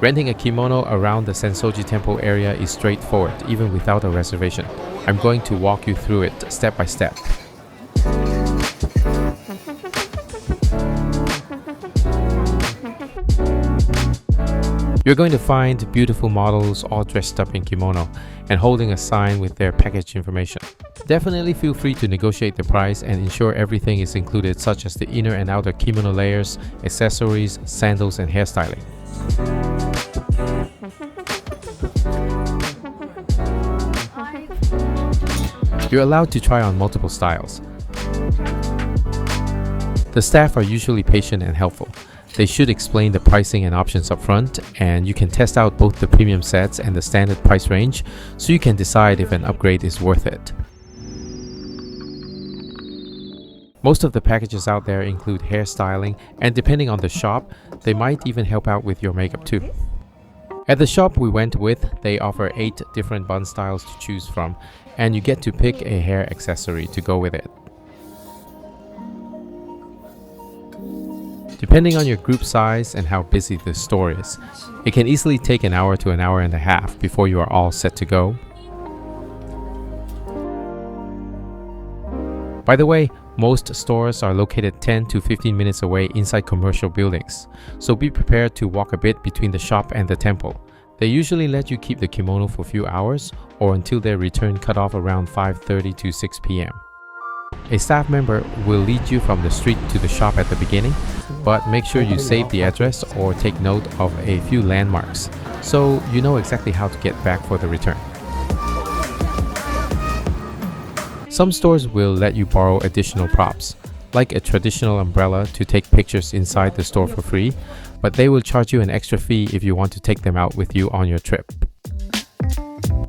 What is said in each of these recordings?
Renting a kimono around the Senso-ji Temple area is straightforward, even without a reservation. I'm going to walk you through it step by step. You're going to find beautiful models all dressed up in kimono and holding a sign with their package information. Definitely feel free to negotiate the price and ensure everything is included, such as the inner and outer kimono layers, accessories, sandals, and hairstyling. You're allowed to try on multiple styles. The staff are usually patient and helpful. They should explain the pricing and options up front, and you can test out both the premium sets and the standard price range so you can decide if an upgrade is worth it. Most of the packages out there include hairstyling, and depending on the shop, they might even help out with your makeup too. At the shop we went with, they offer 8 different bun styles to choose from, and you get to pick a hair accessory to go with it. Depending on your group size and how busy the store is, it can easily take an hour to an hour and a half before you are all set to go. By the way, most stores are located 10 to 15 minutes away inside commercial buildings, so be prepared to walk a bit between the shop and the temple. They usually let you keep the kimono for a few hours or until their return cutoff around 5:30 to 6 p.m. A staff member will lead you from the street to the shop at the beginning, but make sure you save the address or take note of a few landmarks so you know exactly how to get back for the return. Some stores will let you borrow additional props, like a traditional umbrella to take pictures inside the store for free, but they will charge you an extra fee if you want to take them out with you on your trip.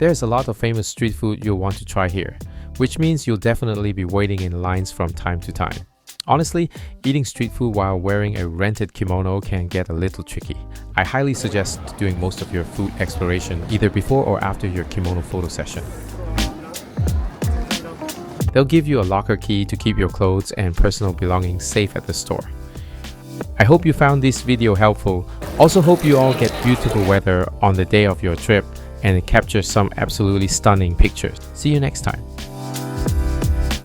There's a lot of famous street food you'll want to try here, which means you'll definitely be waiting in lines from time to time. Honestly, eating street food while wearing a rented kimono can get a little tricky. I highly suggest doing most of your food exploration either before or after your kimono photo session. They'll give you a locker key to keep your clothes and personal belongings safe at the store. I hope you found this video helpful. Also hope you all get beautiful weather on the day of your trip and capture some absolutely stunning pictures. See you next time.